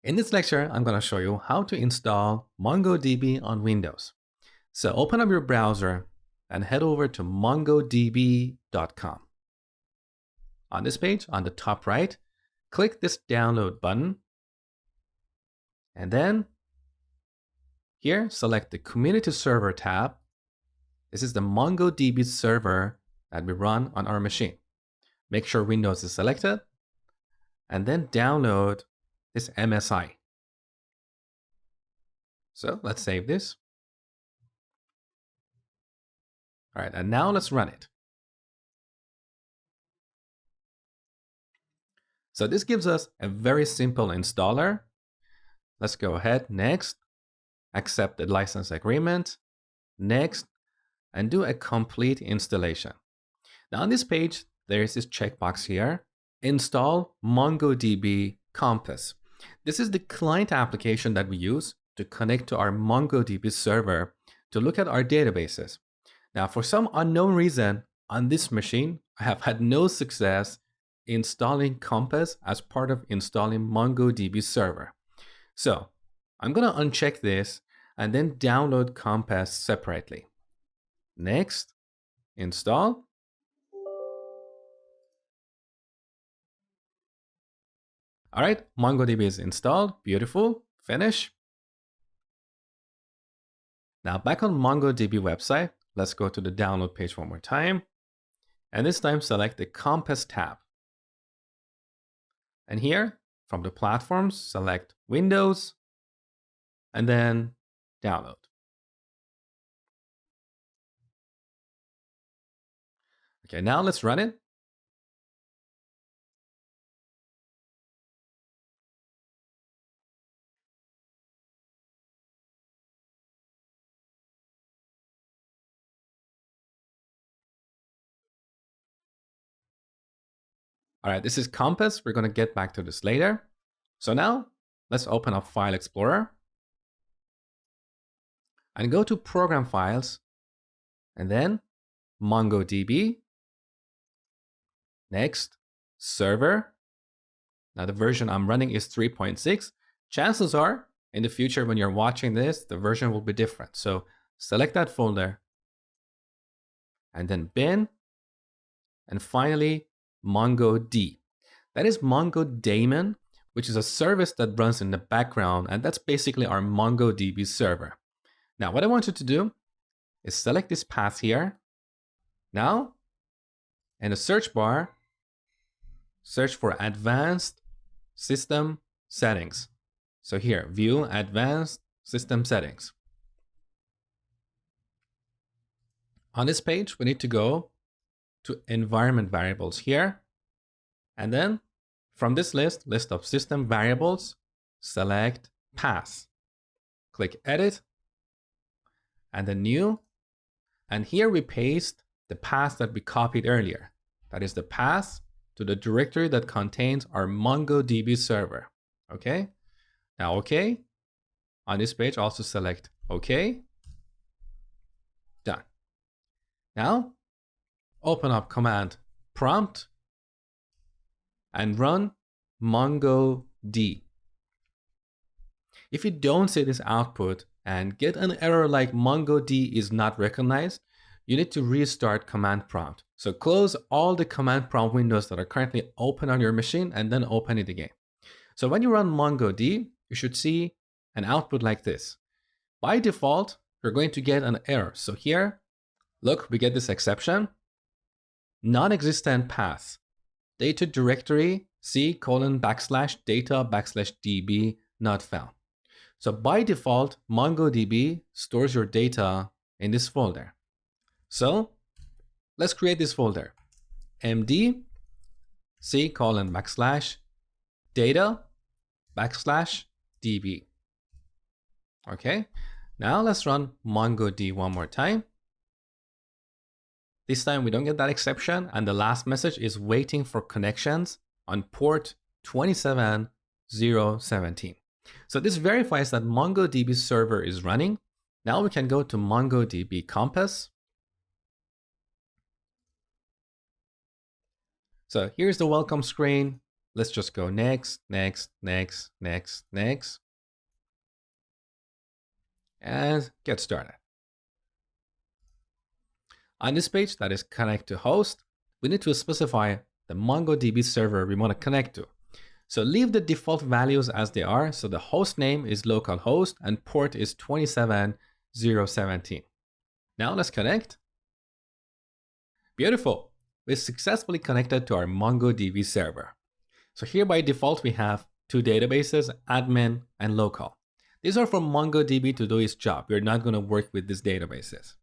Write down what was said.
In this lecture, I'm going to show you how to install MongoDB on Windows. So open up your browser and head over to mongodb.com. On this page, on the top right, click this download button. And then here, select the Community Server tab. This is the MongoDB server that we run on our machine. Make sure Windows is selected and then download this MSI. So let's save this. All right, and now let's run it. So this gives us a very simple installer. Let's go ahead, next, accept the license agreement, next, and do a complete installation. Now on this page, there is this checkbox here, install MongoDB Compass. This is the client application that we use to connect to our MongoDB server to look at our databases. Now, for some unknown reason, on this machine, I have had no success installing Compass as part of installing MongoDB server. So I'm going to uncheck this and then download Compass separately. Next, install. All right, MongoDB is installed. Beautiful. Finish. Now back on MongoDB website, let's go to the download page one more time. And this time select the Compass tab. And here, from the platforms, select Windows, and then download. Okay, now let's run it. All right, this is Compass. We're going to get back to this later. So now let's open up File Explorer and go to Program Files and then MongoDB. Next, Server. Now the version I'm running is 3.6. Chances are in the future when you're watching this, the version will be different. So select that folder and then bin, and finally MongoD. That is MongoDaemon, which is a service that runs in the background, and that's basically our MongoDB server. Now, what I want you to do is select this path here. Now, in the search bar, search for Advanced System Settings. So here, View Advanced System Settings. On this page, we need to go to environment variables here. And then from this list of system variables, select path. Click edit and then new. And here we paste the path that we copied earlier. That is the path to the directory that contains our MongoDB server. Okay. Now, okay. On this page, also select okay. Done. Now, open up command prompt and run mongod. If you don't see this output and get an error like mongod is not recognized, you need to restart command prompt. So close all the command prompt windows that are currently open on your machine and then open it again. So when you run mongod, you should see an output like this. By default, you're going to get an error. So here, look, we get this exception. Non-existent path, data directory c:\data\db not found. So by default, MongoDB stores your data in this folder. So let's create this folder, md c:\data\db. Okay, now let's run MongoD one more time. This time we don't get that exception, and the last message is waiting for connections on port 27017. So this verifies that MongoDB server is running. Now we can go to MongoDB Compass. So here's the welcome screen. Let's just go next, next, next, next, next, and get started. On this page that is connect to host, we need to specify the MongoDB server we want to connect to. So leave the default values as they are. So the host name is localhost and port is 27017. Now let's connect. Beautiful. We successfully connected to our MongoDB server. So here by default, we have two databases, admin and local. These are for MongoDB to do its job. We're not going to work with these databases.